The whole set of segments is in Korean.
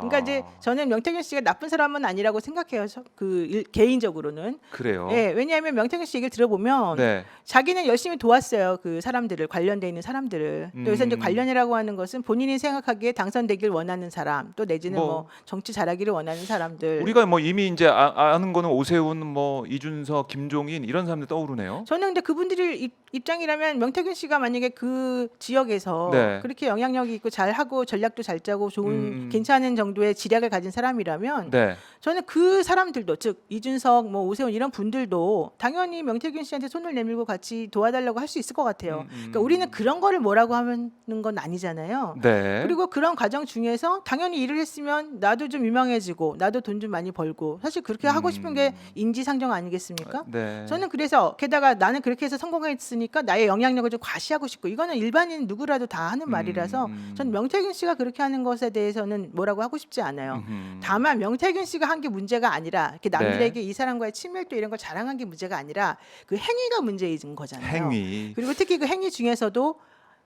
그러니까 이제 저는 명태균 씨가 나쁜 사람은 아니라고 생각해요. 개인적으로는. 그래요. 예, 왜냐하면 명태균 씨 얘기를 들어보면 네. 자기는 열심히 도왔어요. 그 사람들을 관련돼 있는 사람들을. 또 여기서 이제 관련이라고 하는 것은 본인이 생각하기에 당선되길 원하는 사람, 또 내지는 뭐 정치 잘하기를 원하는 사람들. 우리가 뭐 이미 이제 아는 거는 오세훈, 뭐 이준석, 김종인 이런 사람들 떠오르네요. 저는 근데 그분들이 입장이라면 명태균 씨가 만약에 그 지역에서 네. 그렇게 영향력이 있고 잘하고 전략도 잘 짜고 좋은 괜찮은 정도의 지략을 가진 사람이라면 네. 저는 그 사람들도 즉 이준석 뭐 오세훈 이런 분들도 당연히 명태균 씨한테 손을 내밀고 같이 도와달라고 할 수 있을 것 같아요. 그러니까 우리는 그런 거를 뭐라고 하는 건 아니잖아요. 네. 그리고 그런 과정 중에서 당연히 일을 했으면 나도 좀 유명해지고 나도 돈 좀 많이 벌고 사실 그렇게 하고 싶은 게 인지상정 아니겠습니까? 네. 저는 그래서 게다가 나는 그렇게 해서 성공했으니까 나의 영향력을 좀 과시하고 싶고 이거는 일반인 누구라도 다 하는 말이라서 저는 명태균 씨가 그렇게 하는 것에 대해서는 뭐라고 하고 싶지 않아요. 다만 명태균 씨가 한 게 문제가 아니라 이렇게 남들에게 이 사람과의 친밀도 이런 걸 자랑한 게 문제가 아니라 그 행위가 문제인 거잖아요. 행위. 그리고 특히 그 행위 중에서도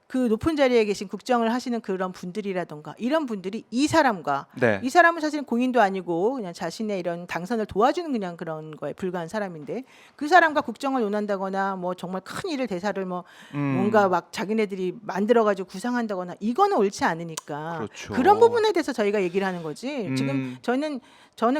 그 높은 자리에 계신 국정을 하시는 그런 분들이라던가 이런 분들이 이 사람과 네. 이 사람은 사실은 공인도 아니고 그냥 자신의 이런 당선을 도와주는 그냥 그런 거에 불과한 사람인데 그 사람과 국정을 논한다거나 뭐 정말 큰 일을 대사를 뭐 뭔가 막 자기네들이 만들어가지고 구상한다거나 이거는 옳지 않으니까 그렇죠. 그런 부분에 대해서 저희가 얘기를 하는 거지. 지금 저는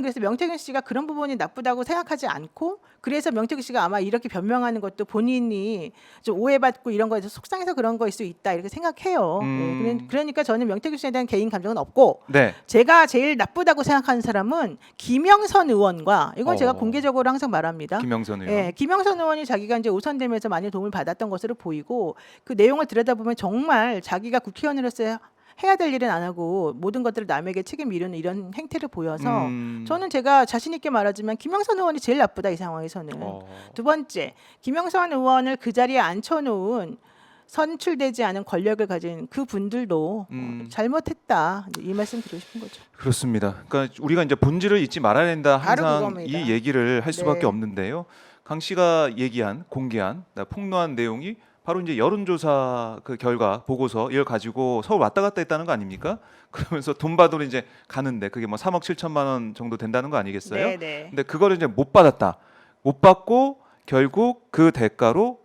그래서 명태균 씨가 그런 부분이 나쁘다고 생각하지 않고 그래서 명태균 씨가 아마 이렇게 변명하는 것도 본인이 좀 오해받고 이런 거에서 속상해서 그런 거일 수 있다 이렇게 생각해요. 예, 그러니까 저는 명태균 씨에 대한 개인 감정은 없고 네. 제가 제일 나쁘다고 생각하는 사람은 김영선 의원과 이건 제가 공개적으로 항상 말합니다. 김영선 의원. 예, 김영선 의원이 자기가 이제 우선되면서 많이 도움을 받았던 것으로 보이고 그 내용을 들여다보면 정말 자기가 국회의원으로서 해야 될 일은 안 하고 모든 것들을 남에게 책임 미루는 이런 행태를 보여서 저는 제가 자신 있게 말하지만 김영선 의원이 제일 나쁘다 이 상황에서는. 두 번째, 김영선 의원을 그 자리에 앉혀놓은 선출되지 않은 권력을 가진 그 분들도 잘못했다 이 말씀 드리고 싶은 거죠. 그렇습니다. 그러니까 우리가 이제 본질을 잊지 말아야 된다 바로 항상 그겁니다. 이 얘기를 할 수밖에 네. 없는데요. 강 씨가 공개한 폭로한 내용이 바로 이제 여론조사 그 결과 보고서 이걸 가지고 서울 왔다 갔다 했다는 거 아닙니까? 그러면서 돈 받으러 이제 가는데 그게 뭐 3억 7천만 원 정도 된다는 거 아니겠어요? 네네. 근데 그거를 이제 못 받았다. 못 받고 결국 그 대가로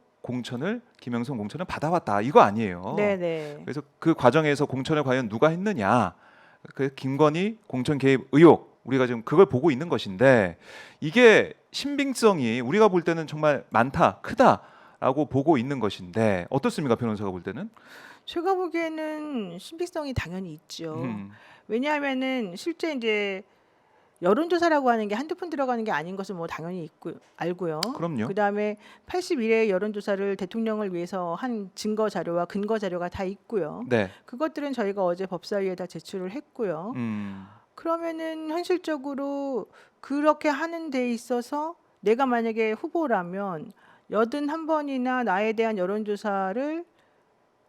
김영선 공천을 받아왔다. 이거 아니에요. 네네. 그래서 그 과정에서 공천을 과연 누가 했느냐? 그 김건희 공천 개입 의혹 우리가 지금 그걸 보고 있는 것인데 이게 신빙성이 우리가 볼 때는 정말 많다, 크다라고 보고 있는 것인데 어떻습니까, 변호사가 볼 때는? 제가 보기에는 신빙성이 당연히 있죠. 왜냐하면은 실제 이제 여론조사라고 하는 게 한두 푼 들어가는 게 아닌 것은 뭐 당연히 알고요. 그럼요. 그다음에 81회 여론조사를 대통령을 위해서 한 증거 자료와 근거 자료가 다 있고요. 네. 그것들은 저희가 어제 법사위에다 제출을 했고요. 그러면은 현실적으로 그렇게 하는 데 있어서 내가 만약에 후보라면 81번이나 나에 대한 여론조사를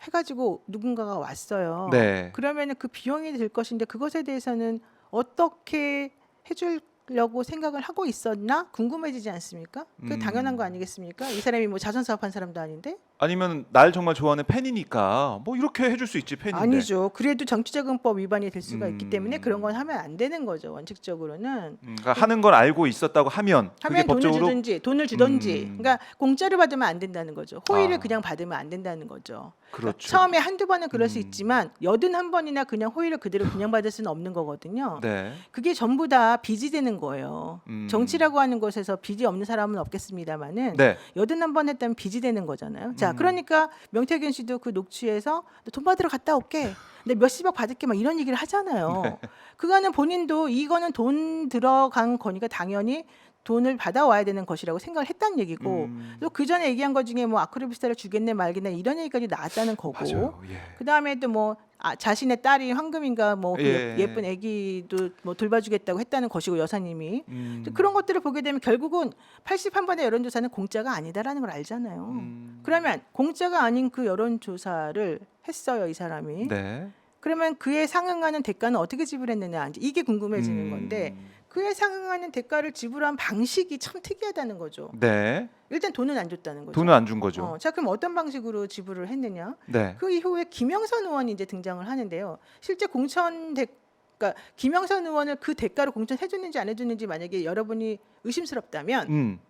해가지고 누군가가 왔어요. 네. 그러면은 그 비용이 들 것인데 그것에 대해서는 어떻게 해주려고 생각을 하고 있었나 궁금해지지 않습니까? 그 당연한 거 아니겠습니까? 이 사람이 뭐 자선 사업한 사람도 아닌데. 아니면 날 정말 좋아하는 팬이니까 뭐 이렇게 해줄 수 있지 팬인데. 아니죠. 그래도 정치자금법 위반이 될 수가 있기 때문에 그런 건 하면 안 되는 거죠. 원칙적으로는. 그러니까 하는 걸 알고 있었다고 하면 그게 법적으로 돈을 주든지. 그러니까 공짜로 받으면 안 된다는 거죠. 호의를 아. 그냥 받으면 안 된다는 거죠. 그러니까 그렇죠. 처음에 한두 번은 그럴 수 있지만 81번이나 그냥 호의를 그대로 그냥 받을 수는 없는 거거든요. 네. 그게 전부 다 빚이 되는 거예요. 정치라고 하는 것에서 빚이 없는 사람은 없겠습니다만은 네. 81번 했다면 빚이 되는 거잖아요. 자, 그러니까 명태균 씨도 그 녹취에서 돈 받으러 갔다 올게. 근데 몇십억 받을게 막 이런 얘기를 하잖아요. 그거는 본인도 이거는 돈 들어간 거니까 당연히 돈을 받아와야 되는 것이라고 생각을 했다는 얘기고 또 그 전에 얘기한 것 중에 뭐 아크로비스타를 주겠네 말겠네 이런 얘기까지 나왔다는 거고 맞아요. 예. 그다음에 또 뭐 자신의 딸이 황금인가 뭐 그 예. 예쁜 아기도 뭐 돌봐주겠다고 했다는 것이고 여사님이 그런 것들을 보게 되면 결국은 81번의 여론조사는 공짜가 아니다라는 걸 알잖아요. 그러면 공짜가 아닌 그 여론조사를 했어요 이 사람이. 네. 그러면 그에 상응하는 대가는 어떻게 지불했느냐 이게 궁금해지는 건데 그에 상응하는 대가를 지불한 방식이 참 특이하다는 거죠. 네. 일단 돈은 안 줬다는 거죠. 돈은 안 준 거죠. 자 그럼 어떤 방식으로 지불을 했느냐? 네. 그 이후에 김영선 의원이 이제 등장을 하는데요. 실제 공천 그러니까 김영선 의원을 그 대가로 공천해줬는지 안 해줬는지 만약에 여러분이 의심스럽다면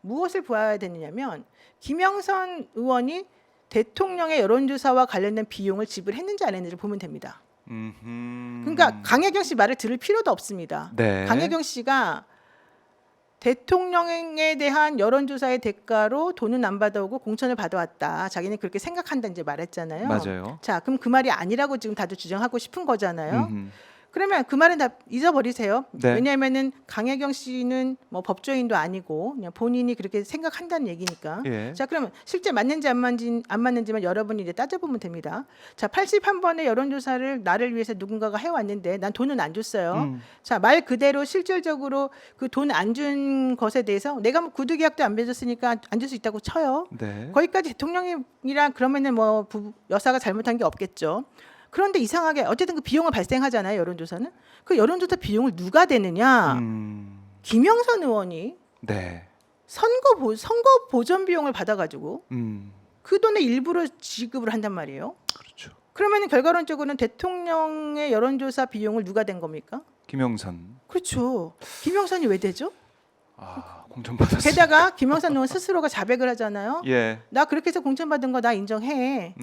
무엇을 보아야 되느냐면 김영선 의원이 대통령의 여론조사와 관련된 비용을 지불했는지 안 했는지를 보면 됩니다. 그러니까 강혜경 씨 말을 들을 필요도 없습니다. 네. 강혜경 씨가 대통령에 대한 여론조사의 대가로 돈은 안 받아오고 공천을 받아왔다. 자기는 그렇게 생각한다 이제 말했잖아요. 맞아요. 자, 그럼 그 말이 아니라고 지금 다들 주장하고 싶은 거잖아요. 그러면 그 말은 다 잊어버리세요. 네. 왜냐하면은 강혜경 씨는 뭐 법조인도 아니고 그냥 본인이 그렇게 생각한다는 얘기니까. 예. 자, 그러면 실제 맞는지 안 맞는지만 여러분이 이제 따져보면 됩니다. 자, 81번의 여론조사를 나를 위해서 누군가가 해왔는데 난 돈은 안 줬어요. 자, 말 그대로 실질적으로 그 돈 안 준 것에 대해서 내가 뭐 구두 계약도 안 맺었으니까 안 줄 수 있다고 쳐요. 네. 거기까지 대통령이랑 그러면은 뭐 여사가 잘못한 게 없겠죠. 그런데 이상하게 어쨌든 그 비용을 발생하잖아요. 여론조사는. 그 여론조사 비용을 누가 대느냐? 김영선 의원이 네. 선거 보전 비용을 받아가지고 그 돈의 일부를 지급을 한단 말이에요. 그렇죠. 그러면 결과론적으로는 대통령의 여론조사 비용을 누가 댄 겁니까? 김영선. 그렇죠. 김영선이 왜 되죠? 공천받았어요. 게다가 김영선 의원 스스로가 자백을 하잖아요. 예. 나 그렇게 해서 공천받은 거 나 인정해.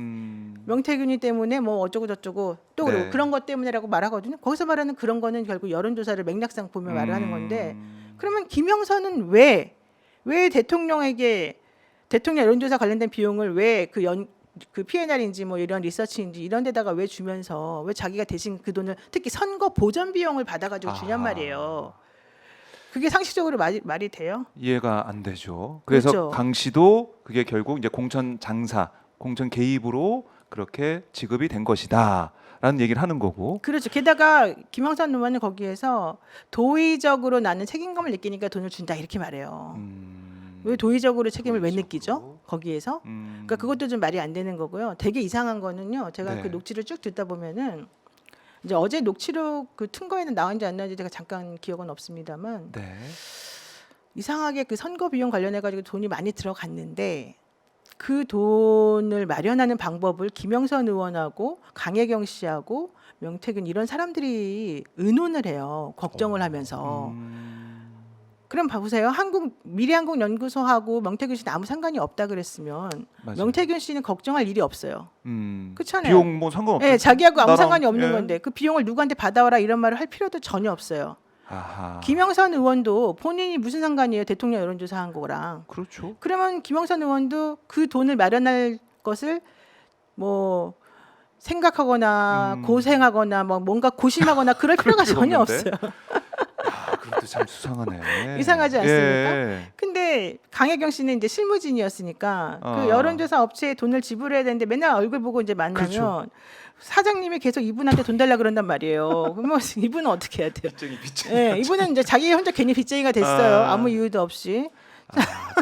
명태균이 때문에 뭐 어쩌고 저쩌고 또 네. 그런 것 때문에라고 말하거든요. 거기서 말하는 그런 거는 결국 여론조사를 맥락상 보면 말을 하는 건데 그러면 김영선은 왜 대통령에게 대통령 여론조사 관련된 비용을 왜 그 P&L인지 뭐 이런 리서치인지 이런 데다가 왜 주면서 왜 자기가 대신 그 돈을 특히 선거 보전 비용을 받아가지고 주냔 말이에요. 그게 상식적으로 말이 돼요? 이해가 안 되죠. 그래서 그렇죠. 강 씨도 그게 결국 이제 공천 장사, 공천 개입으로 그렇게 지급이 된 것이다라는 얘기를 하는 거고. 그렇죠. 게다가 김영선 의원은 거기에서 도의적으로 나는 책임감을 느끼니까 돈을 준다 이렇게 말해요. 왜 도의적으로 책임을 왜 느끼죠? 거기에서? 그러니까 그것도 좀 말이 안 되는 거고요. 되게 이상한 거는요. 제가 네. 그 녹취를 쭉 듣다 보면은 이제 어제 녹취록 그 튼거에는 나온지 안 나온지 제가 잠깐 기억은 없습니다만 네. 이상하게 그 선거 비용 관련해 가지고 돈이 많이 들어갔는데 그 돈을 마련하는 방법을 김영선 의원하고 강혜경 씨하고 명태균 이런 사람들이 의논을 해요. 걱정을 하면서. 그럼 봐보세요. 미래한국연구소하고 명태균 씨는 아무 상관이 없다 그랬으면 맞아요. 명태균 씨는 걱정할 일이 없어요. 그렇잖아요. 비용 뭐 상관없죠. 네, 자기하고 아무 나랑, 상관이 없는 예. 건데 그 비용을 누구한테 받아와라 이런 말을 할 필요도 전혀 없어요. 아하. 김영선 의원도 본인이 무슨 상관이에요? 대통령 여론조사한 거랑. 그렇죠. 그러면 김영선 의원도 그 돈을 마련할 것을 뭐 생각하거나 고생하거나 뭐 뭔가 고심하거나 그럴 필요가 필요 전혀 없는데? 없어요. 그것도 참 수상하네. 이상하지 않습니까? 예. 근데 강혜경 씨는 이제 실무진이었으니까 아. 그 여론조사 업체에 돈을 지불해야 되는데 맨날 얼굴 보고 이제 만나면 그렇죠. 사장님이 계속 이분한테 돈 달라 그런단 말이에요. 그러면 이분은 어떻게 해야 돼요? 빚쟁이. 네, 이분은 이제 자기 혼자 괜히 빚쟁이가 됐어요. 아. 아무 이유도 없이.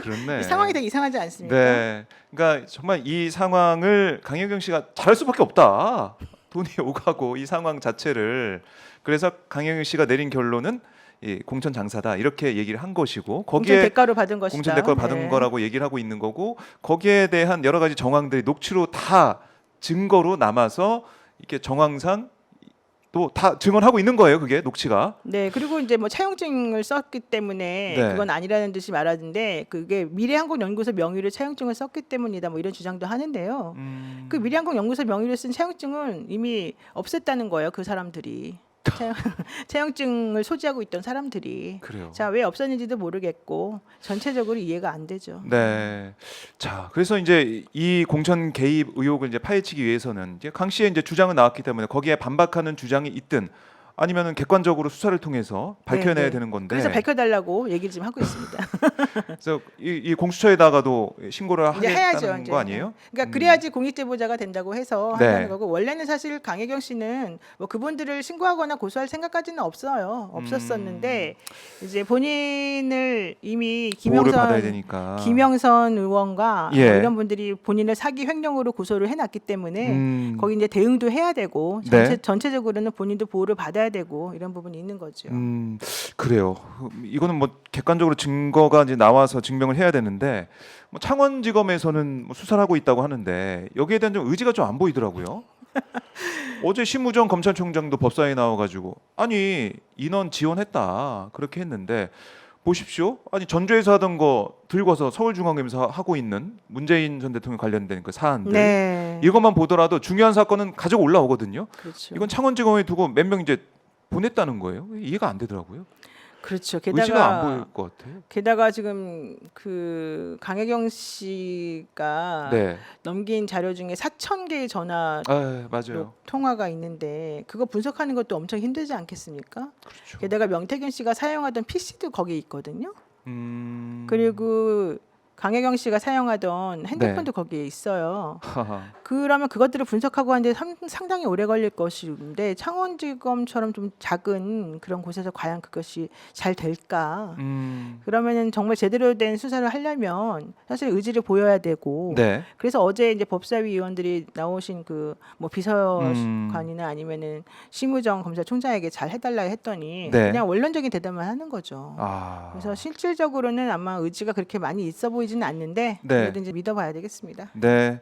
그렇네. 상황이 되게 이상하지 않습니까? 네. 그러니까 정말 이 상황을 강혜경 씨가 잘할 수밖에 없다. 돈이 오가고 이 상황 자체를. 그래서 강혜경 씨가 내린 결론은 이 공천 장사다 이렇게 얘기를 한 것이고 공천 거기에 대가로 받은 것이다. 공천 대가를 받은 네. 거라고 얘기를 하고 있는 거고 거기에 대한 여러 가지 정황들이 녹취로 다 증거로 남아서 이렇게 정황상 또 다 증언하고 있는 거예요. 그게 녹취가. 네, 그리고 이제 뭐 차용증을 썼기 때문에 네. 그건 아니라는 듯이 말하는데 그게 미래한국연구소 명의로 차용증을 썼기 때문이다 뭐 이런 주장도 하는데요. 그 미래한국연구소 명의로 쓴 차용증은 이미 없앴다는 거예요. 그 사람들이. 채용증을 소지하고 있던 사람들이. 그래요. 자, 왜 없었는지도 모르겠고 전체적으로 이해가 안 되죠. 네. 자, 그래서 이제 이 공천 개입 의혹을 이제 파헤치기 위해서는 이제 강 씨의 이제 주장은 나왔기 때문에 거기에 반박하는 주장이 있든 아니면은 객관적으로 수사를 통해서 밝혀내야 네, 네. 되는 건데. 그래서 밝혀달라고 얘기를 지금 하고 있습니다. 그래서 이 공수처에다가도 신고를 이제 해야죠, 하겠다는 이제. 거 아니에요? 그러니까 그래야지 공익제보자가 된다고 해서 네. 한다는 거고 원래는 사실 강혜경 씨는 뭐 그분들을 신고하거나 고소할 생각까지는 없었는데 이제 본인을 이미 보호를 받아야 되니까. 김영선 의원과 예. 뭐 이런 분들이 본인을 사기 횡령으로 고소를 해놨기 때문에 거기 이제 대응도 해야 되고 네. 전체적으로는 본인도 보호를 받아야 되고 이런 부분이 있는 거죠. 그래요. 이거는 뭐 객관적으로 증거가 이제 나와서 증명을 해야 되는데 뭐 창원지검에서는 뭐 수사를 하고 있다고 하는데 여기에 대한 좀 의지가 좀 안 보이더라고요. 어제 심우정 검찰총장도 법사위에 나와가지고 아니 인원 지원했다 그렇게 했는데 보십시오. 아니 전주에서 하던 거 들고서 서울중앙지검에서 하고 있는 문재인 전 대통령 관련된 그 사안들 네. 이것만 보더라도 중요한 사건은 가지고 올라오거든요. 그렇죠. 이건 창원지검에 두고 몇 명 이제 보냈다는 거예요. 이해가 안 되더라고요. 그렇죠. 의지가 안 보일 것 같아요. 게다가 지금 그 강혜경 씨가 네, 넘긴 자료 중에 4,000개의 전화 맞아요. 통화가 있는데 그거 분석하는 것도 엄청 힘들지 않겠습니까? 그렇죠. 게다가 명태균 씨가 사용하던 PC도 거기 있거든요. 음, 그리고 강혜경 씨가 사용하던 핸드폰도 거기에 있어요. 그러면 그것들을 분석하고 하는데 상당히 오래 걸릴 것인데 창원지검처럼 좀 작은 그런 곳에서 과연 그것이 잘 될까? 그러면은 정말 제대로 된 수사를 하려면 사실 의지를 보여야 되고 네, 그래서 어제 이제 법사위 의원들이 나오신 그 뭐 비서관이나 아니면은 심우정 검사총장에게 잘 해달라 했더니 네. 그냥 원론적인 대답만 하는 거죠. 그래서 실질적으로는 아마 의지가 그렇게 많이 있어 보이지는 않는데 네. 그래도 이제 믿어봐야 되겠습니다. 네.